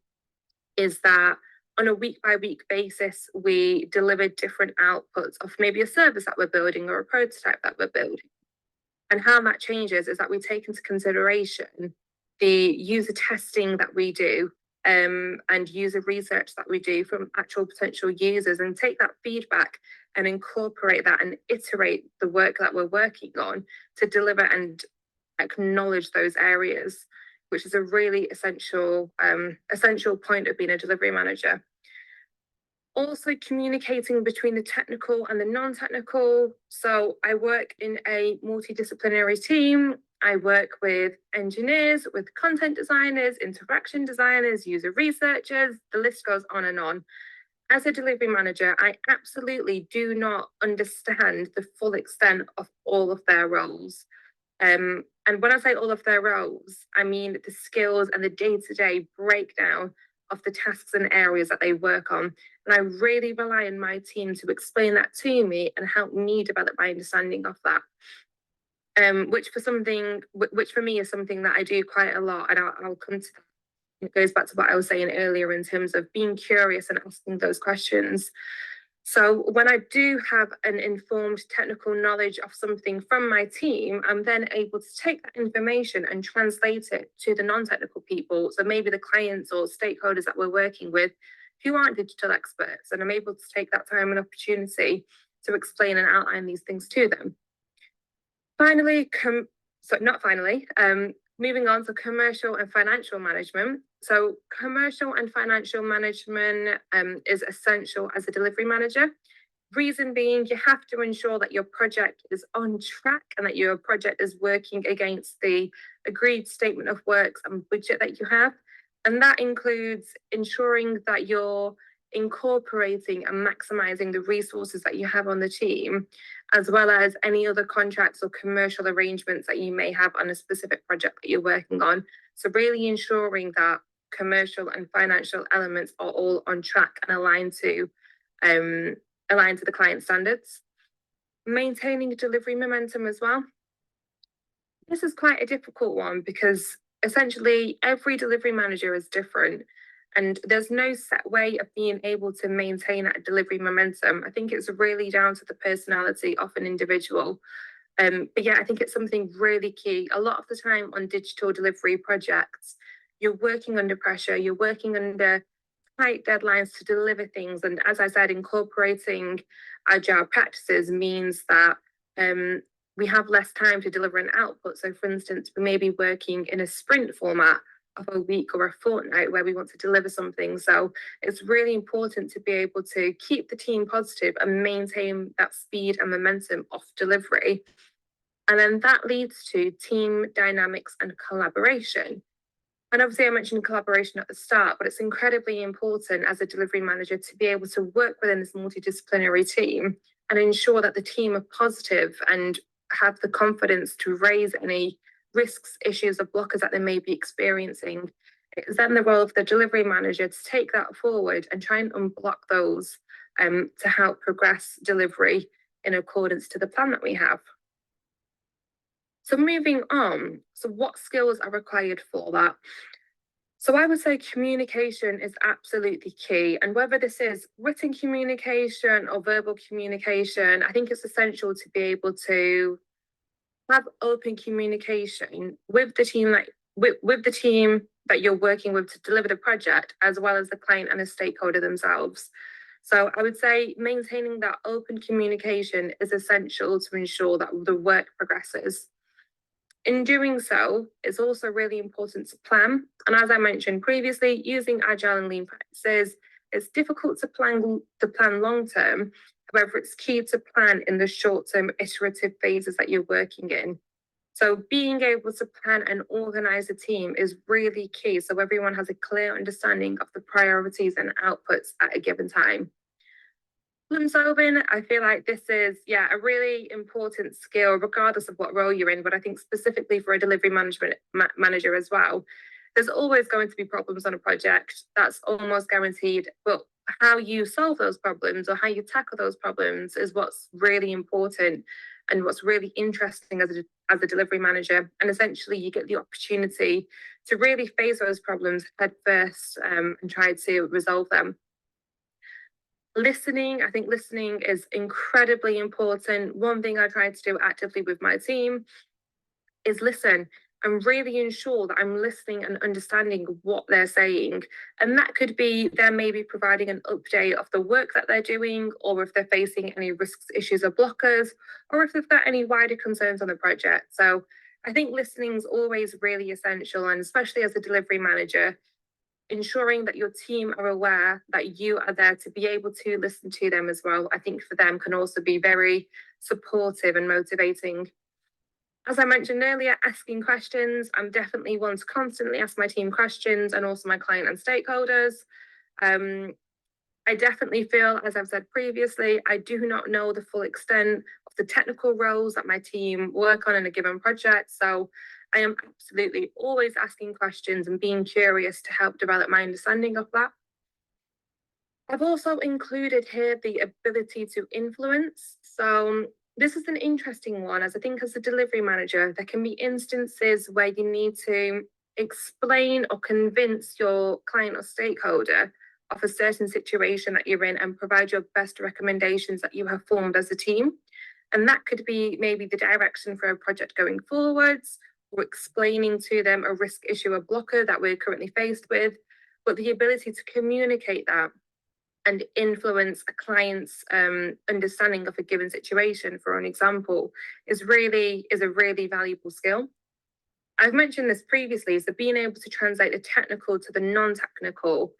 is that on a week by week basis, we deliver different outputs of maybe a service that we're building or a prototype that we're building. And how that changes is that we take into consideration the user testing that we do and user research that we do from actual potential users, and take that feedback and incorporate that and iterate the work that we're working on to deliver and acknowledge those areas, which is a really essential point of being a delivery manager. Also communicating between the technical and the non-technical. So I work in a multidisciplinary team. I work with engineers, with content designers, interaction designers, user researchers, the list goes on and on. As a delivery manager, I absolutely do not understand the full extent of all of their roles. And when I say all of their roles, I mean the skills and the day-to-day breakdown of the tasks and areas that they work on. And I really rely on my team to explain that to me and help me develop my understanding of that. Which for me is something that I do quite a lot, and I'll come to that. It goes back to what I was saying earlier in terms of being curious and asking those questions. So when I do have an informed technical knowledge of something from my team, I'm then able to take that information and translate it to the non-technical people. So maybe the clients or stakeholders that we're working with who aren't digital experts, and I'm able to take that time and opportunity to explain and outline these things to them. Moving on to commercial and financial management. So commercial and financial management is essential as a delivery manager. Reason being, you have to ensure that your project is on track and that your project is working against the agreed statement of works and budget that you have. And that includes ensuring that you're incorporating and maximizing the resources that you have on the team, as well as any other contracts or commercial arrangements that you may have on a specific project that you're working on. So really ensuring that commercial and financial elements are all on track and aligned to the client standards. Maintaining delivery momentum as well. This is quite a difficult one because essentially every delivery manager is different, and there's no set way of being able to maintain that delivery momentum. I think it's really down to the personality of an individual. But yeah, I think it's something really key. A lot of the time on digital delivery projects, you're working under pressure, you're working under tight deadlines to deliver things. And as I said, incorporating agile practices means that we have less time to deliver an output. So for instance, we may be working in a sprint format of a week or a fortnight where we want to deliver something. So it's really important to be able to keep the team positive and maintain that speed and momentum of delivery. And then that leads to team dynamics and collaboration. And obviously I mentioned collaboration at the start, but it's incredibly important as a delivery manager to be able to work within this multidisciplinary team and ensure that the team are positive and have the confidence to raise any risks, issues, or blockers that they may be experiencing. It's then the role of the delivery manager to take that forward and try and unblock those to help progress delivery in accordance to the plan that we have. So moving on, so what skills are required for that? So I would say communication is absolutely key. And whether this is written communication or verbal communication, I think it's essential to be able to have open communication with the team with the team that you're working with to deliver the project, as well as the client and the stakeholder themselves. So I would say maintaining that open communication is essential to ensure that the work progresses. In doing so, it's also really important to plan. And as I mentioned previously, using agile and lean practices, it's difficult to plan long term. However, it's key to plan in the short term iterative phases that you're working in. So being able to plan and organize a team is really key, so everyone has a clear understanding of the priorities and outputs at a given time. Problem solving, I feel like this is, a really important skill, regardless of what role you're in, but I think specifically for a delivery management manager as well. There's always going to be problems on a project, that's almost guaranteed, but how you solve those problems or how you tackle those problems is what's really important and what's really interesting as a delivery manager. And essentially you get the opportunity to really face those problems head first and try to resolve them. Listening, I think listening is incredibly important. One thing I try to do actively with my team is listen and really ensure that I'm listening and understanding what they're saying. And that could be them maybe providing an update of the work that they're doing, or if they're facing any risks, issues, or blockers, or if they've got any wider concerns on the project. So I think listening is always really essential, and especially as a delivery manager, ensuring that your team are aware that you are there to be able to listen to them as well, I think for them can also be very supportive and motivating. As I mentioned earlier, asking questions. I'm definitely one to constantly ask my team questions and also my client and stakeholders. I definitely feel, as I've said previously, I do not know the full extent of the technical roles that my team work on in a given project. So I am absolutely always asking questions and being curious to help develop my understanding of that. I've also included here the ability to influence. So this is an interesting one, as I think as a delivery manager, there can be instances where you need to explain or convince your client or stakeholder of a certain situation that you're in and provide your best recommendations that you have formed as a team. And that could be maybe the direction for a project going forwards, or explaining to them a risk, issue, or blocker that we're currently faced with. But the ability to communicate that and influence a client's understanding of a given situation, for an example, is a really valuable skill. I've mentioned this previously, so being able to translate the technical to the non-technical,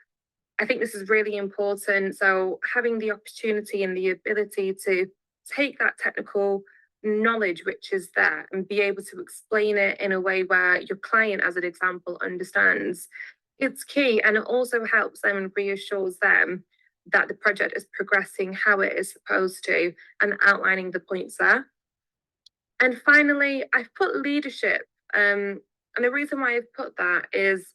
I think this is really important. So having the opportunity and the ability to take that technical knowledge which is there and be able to explain it in a way where your client, as an example, understands, it's key. And it also helps them and reassures them that the project is progressing how it is supposed to, and outlining the points there. And finally, I've put leadership. And the reason why I've put that is,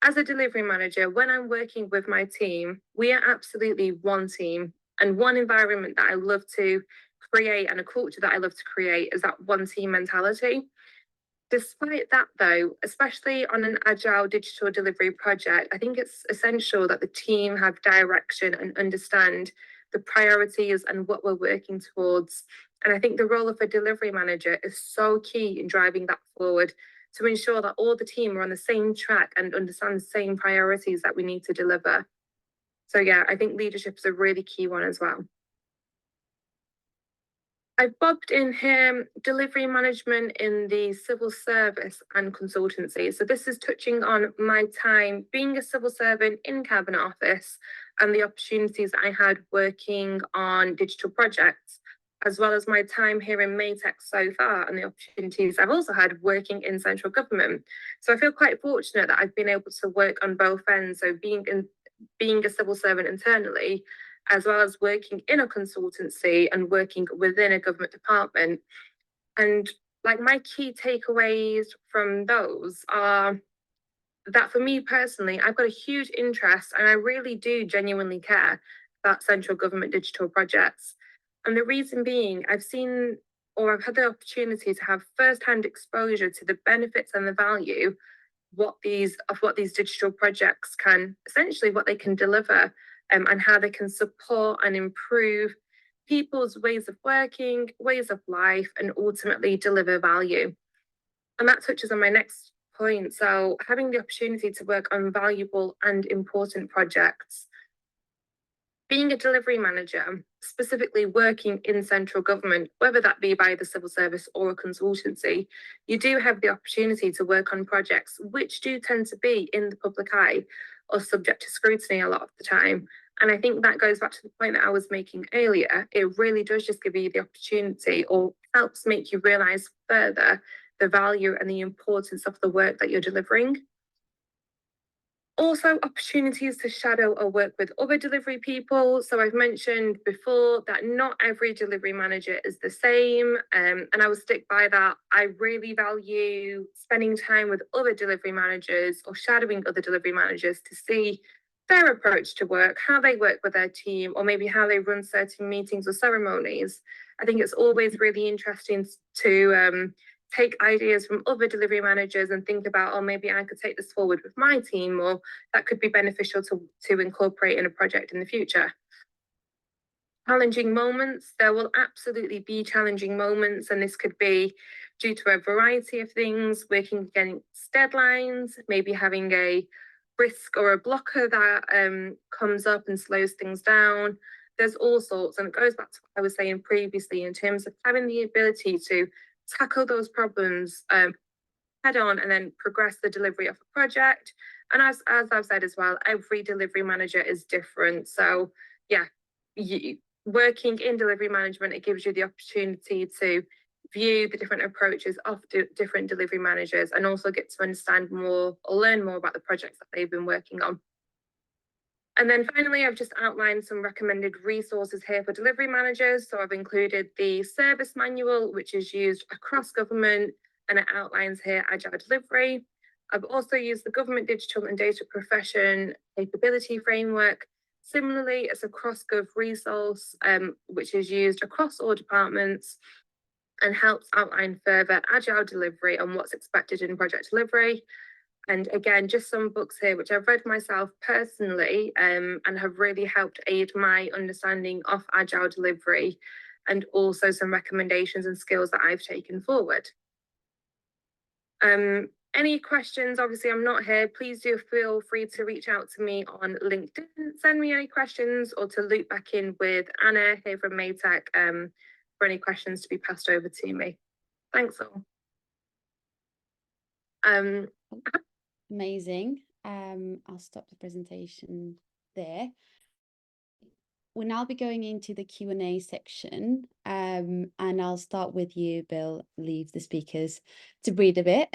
as a delivery manager, when I'm working with my team, we are absolutely one team, and one environment that I love to create and a culture that I love to create is that one team mentality. Despite that, though, especially on an agile digital delivery project, I think it's essential that the team have direction and understand the priorities and what we're working towards. And I think the role of a delivery manager is so key in driving that forward, to ensure that all the team are on the same track and understand the same priorities that we need to deliver. So yeah, I think leadership is a really key one as well. I've bobbed in here delivery management in the civil service and consultancy. So this is touching on my time being a civil servant in Cabinet Office and the opportunities that I had working on digital projects, as well as my time here in Maytech so far and the opportunities I've also had working in central government. So I feel quite fortunate that I've been able to work on both ends. So being a civil servant internally, as well as working in a consultancy and working within a government department. And like my key takeaways from those are that for me personally, I've got a huge interest and I really do genuinely care about central government digital projects. And the reason being, I've seen, or I've had the opportunity to have first-hand exposure to the benefits and the value what these digital projects can, essentially what they can deliver, and how they can support and improve people's ways of working, ways of life, and ultimately deliver value. And that touches on my next point. So having the opportunity to work on valuable and important projects. Being a delivery manager, specifically working in central government, whether that be by the civil service or a consultancy, you do have the opportunity to work on projects which do tend to be in the public eye or subject to scrutiny a lot of the time. And I think that goes back to the point that I was making earlier. It really does just give you the opportunity, or helps make you realise further the value and the importance of the work that you're delivering. Also, opportunities to shadow or work with other delivery people. So I've mentioned before that not every delivery manager is the same, and I will stick by that. I really value spending time with other delivery managers or shadowing other delivery managers to see their approach to work, how they work with their team, or maybe how they run certain meetings or ceremonies. I think it's always really interesting to take ideas from other delivery managers and think about, oh, maybe I could take this forward with my team, or that could be beneficial to incorporate in a project in the future. Challenging moments. There will absolutely be challenging moments, and this could be due to a variety of things, working against deadlines, maybe having a risk or a blocker that comes up and slows things down. There's all sorts, and it goes back to what I was saying previously in terms of having the ability to tackle those problems head on and then progress the delivery of a project. And as I've said as well, every delivery manager is different. So yeah, working in delivery management, it gives you the opportunity to view the different approaches of different delivery managers, and also get to understand more or learn more about the projects that they've been working on. And then finally, I've just outlined some recommended resources here for delivery managers. So I've included the service manual, which is used across government, and it outlines here agile delivery. I've also used the Government Digital and Data Profession Capability Framework. Similarly, it's a cross-gov resource, which is used across all departments and helps outline further agile delivery and what's expected in project delivery. And again, just some books here which I've read myself personally and have really helped aid my understanding of agile delivery, and also some recommendations and skills that I've taken forward. Any questions? Obviously, I'm not here. Please do feel free to reach out to me on LinkedIn, send me any questions, or to loop back in with Anna here from Maytech for any questions to be passed over to me. Thanks all. Amazing. I'll stop the presentation there. We'll now be going into the Q&A section, and I'll start with you, Bill. Leave the speakers to breathe a bit.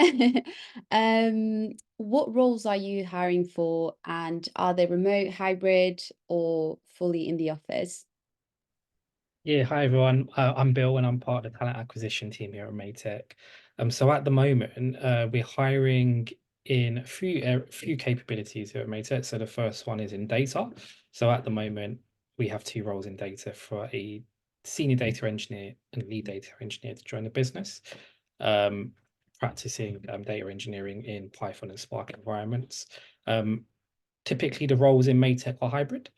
What roles are you hiring for, and are they remote, hybrid, or fully in the office? Yeah, hi everyone. I'm Bill, and I'm part of the talent acquisition team here at Maytech. So at the moment, we're hiring in a few capabilities here at Maytech. So the first one is in data. So at the moment, we have 2 roles in data, for a senior data engineer and lead data engineer to join the business, practicing data engineering in Python and Spark environments. Typically, the roles in Maytech are hybrid.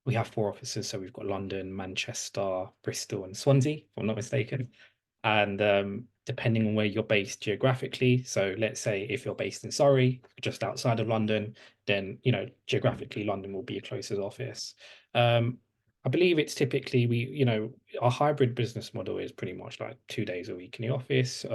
We have 4 offices, so we've got London, Manchester, Bristol, and Swansea, if I'm not mistaken. And depending on where you're based geographically, so let's say if you're based in Surrey, just outside of London, then geographically London will be your closest office. I believe it's typically our hybrid business model is pretty much like 2 days a week in the office.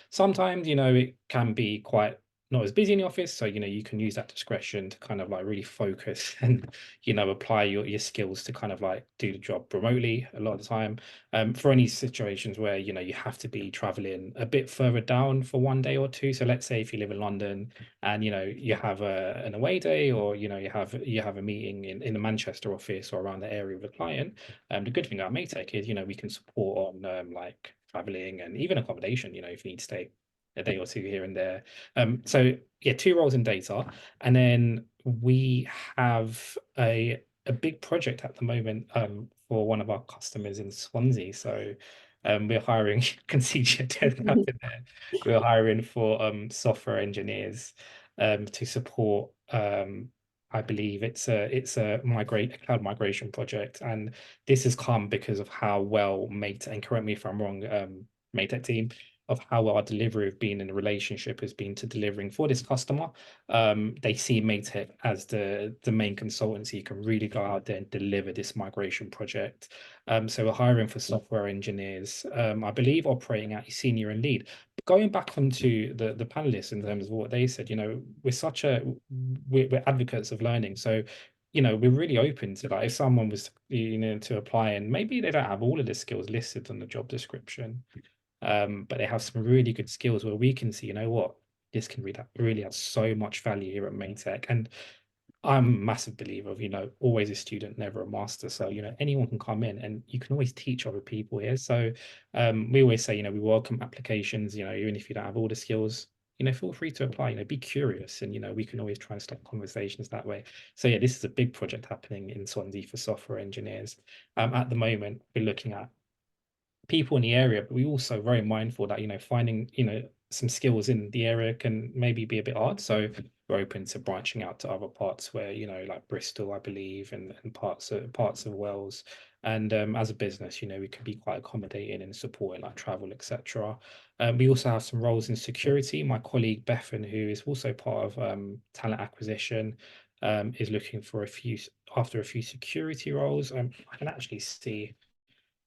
Sometimes it can be quite not as busy in the office, so you can use that discretion to kind of like really focus and apply your skills to kind of like do the job remotely a lot of the time. For any situations where you have to be traveling a bit further down for 1 day or 2, so let's say if you live in London and you have an away day, or you have a meeting in the Manchester office or around the area of the client, the good thing about Maytech is we can support on like traveling and even accommodation, if you need to stay a day or 2 here and there. So yeah, 2 roles in data, and then we have a big project at the moment for one of our customers in Swansea. So we're hiring, you can see Jet up in there. We're hiring for software engineers to support I believe it's a cloud migration project, and this has come because of how well Mate, and correct me if I'm wrong, Maytech team, of how well our delivery of being in a relationship has been to delivering for this customer. They see Maytech as the main consultancy who can really go out there and deliver this migration project. So we're hiring for software engineers, I believe operating at senior and lead. Going back onto the panelists in terms of what they said, we're advocates of learning. So, we're really open to that. If someone was, to apply and maybe they don't have all of the skills listed on the job description, but they have some really good skills where we can see, this can really have so much value here at Maytech. And I'm a massive believer of, always a student, never a master. So, anyone can come in and you can always teach other people here. So we always say, we welcome applications, even if you don't have all the skills, feel free to apply, be curious, and, we can always try and start conversations that way. So yeah, this is a big project happening in Swansea for software engineers. At the moment, we're looking at people in the area, but we also very mindful that, finding, some skills in the area can maybe be a bit hard. So we're open to branching out to other parts where, like Bristol, I believe, and parts of Wales. And as a business, we can be quite accommodating and supporting like travel, etc. We also have some roles in security. My colleague Bethan, who is also part of talent acquisition, is looking for a few security roles. I can actually see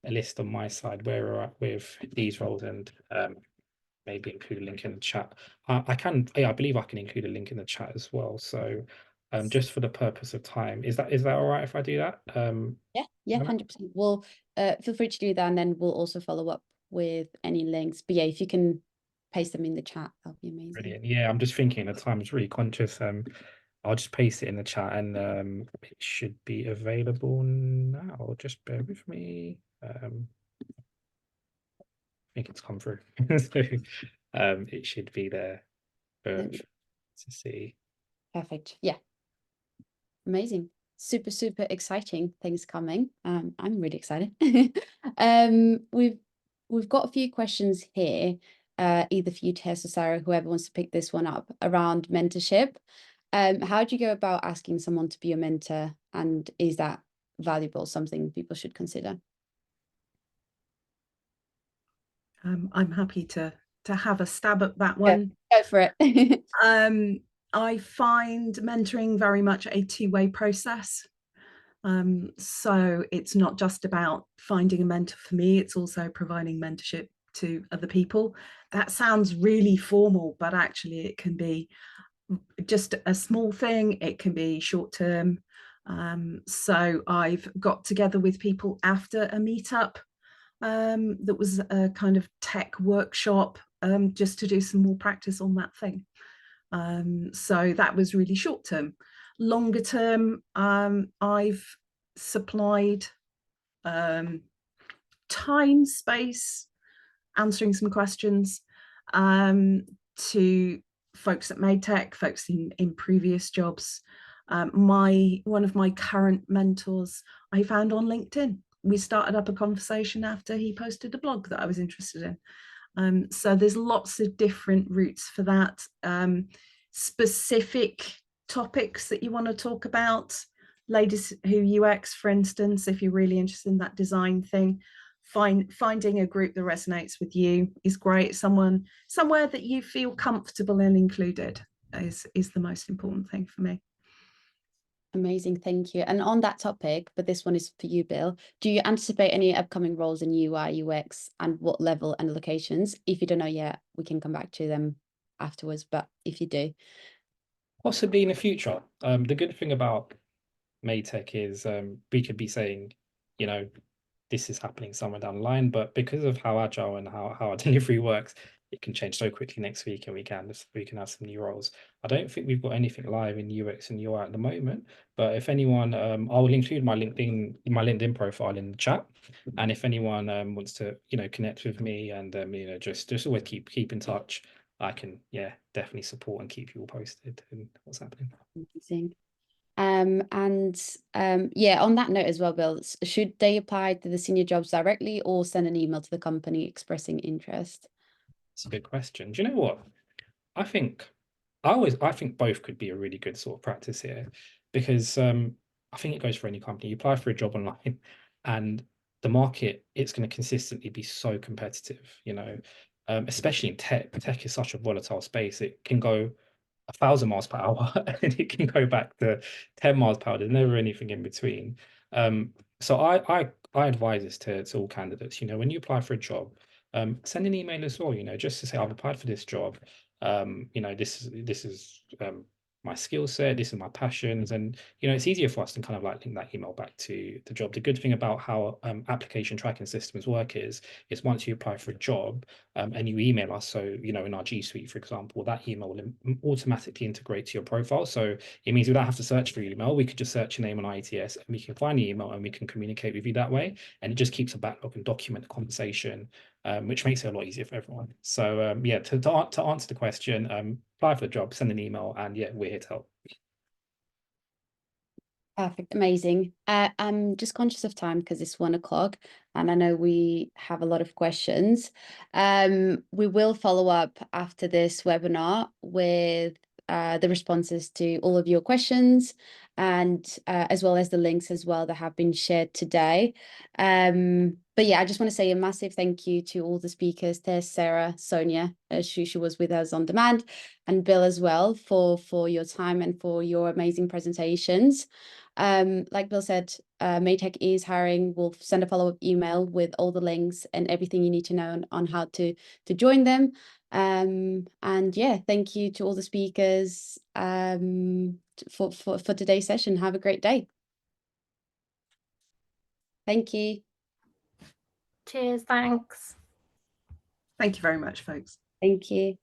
a list on my side where we're at with these roles, and maybe include a link in the chat. I believe I can include a link in the chat as well. So just for the purpose of time, is that all right if I do that? Yeah, 100%. We'll feel free to do that, and then we'll also follow up with any links. But yeah, if you can paste them in the chat, that'll be amazing. Brilliant. Yeah, I'm just thinking the time is really conscious. I'll just paste it in the chat, and it should be available now. Just bear with me. I think it's come through. So it should be there to see. Perfect. Yeah. Amazing. Super, super exciting things coming. I'm really excited. We've got a few questions here, either for you, Tess, or Sarah, whoever wants to pick this one up, around mentorship. How do you go about asking someone to be your mentor, and is that valuable, something people should consider? I'm happy to have a stab at that one. Go for it. I find mentoring very much a two-way process. So it's not just about finding a mentor for me, it's also providing mentorship to other people. That sounds really formal, but actually it can be just a small thing, it can be short term. So I've got together with people after a meetup that was a kind of tech workshop, just to do some more practice on that thing. So that was really short term. Longer term, I've supplied time, space, answering some questions to folks at Maytech, folks in previous jobs. One of my current mentors I found on LinkedIn. We started up a conversation after he posted a blog that I was interested in. So there's lots of different routes for that. Specific topics that you want to talk about, ladies who UX, for instance, if you're really interested in that design thing, finding a group that resonates with you is great. Somewhere that you feel comfortable and included is the most important thing for me. Amazing, thank you. And on that topic, but this one is for you, Bill, do you anticipate any upcoming roles in UI, UX, and what level and locations? If you don't know yet, we can come back to them afterwards, but if you do. Possibly in the future. The good thing about Maytech is we could be saying, this is happening somewhere down the line, but because of how agile and how our delivery works, it can change so quickly next week, and we can have some new roles. I don't think we've got anything live in UX and UI at the moment, but if anyone, I will include my LinkedIn profile in the chat, and if anyone wants to, connect with me and just always keep in touch, I can definitely support and keep you all posted on what's happening. Amazing. On that note as well, Bill, should they apply to the senior jobs directly or send an email to the company expressing interest? It's a good question. Do you know what? I think both could be a really good sort of practice here. because I think it goes for any company. You apply for a job online, and the market, it's going to consistently be so competitive, you know, especially in tech. Tech is such a volatile space. It can go 1,000 miles per hour and it can go back to 10 miles per hour. There's never anything in between. So I advise this to all candidates, you know, when you apply for a job, send an email as well, you know, just to say, I've applied for this job. You know, this is my skill set, this is my passions, and you know, it's easier for us to kind of like link that email back to the job. The good thing about how application tracking systems work is once you apply for a job, and you email us, so you know, in our G Suite, for example, that email will automatically integrate to your profile. So it means we don't have to search for your email. We could just search your name on IETS and we can find the email and we can communicate with you that way. And it just keeps a backlog and document the conversation, which makes it a lot easier for everyone. So yeah, to answer the question, apply for the job, send an email, and yeah, we're here to help. Perfect, amazing. I'm just conscious of time because it's 1 o'clock and I know we have a lot of questions. We will follow up after this webinar with the responses to all of your questions, and as well as the links as well that have been shared today. But yeah, I just want to say a massive thank you to all the speakers. There's Sarah, Sonia, she was with us on demand, and Bill as well for your time and for your amazing presentations. Like Bill said, Maytech is hiring. We'll send a follow-up email with all the links and everything you need to know on how to join them. And yeah, thank you to all the speakers for today's session. Have a great day. Thank you. Cheers, thanks. Thank you very much, folks. Thank you.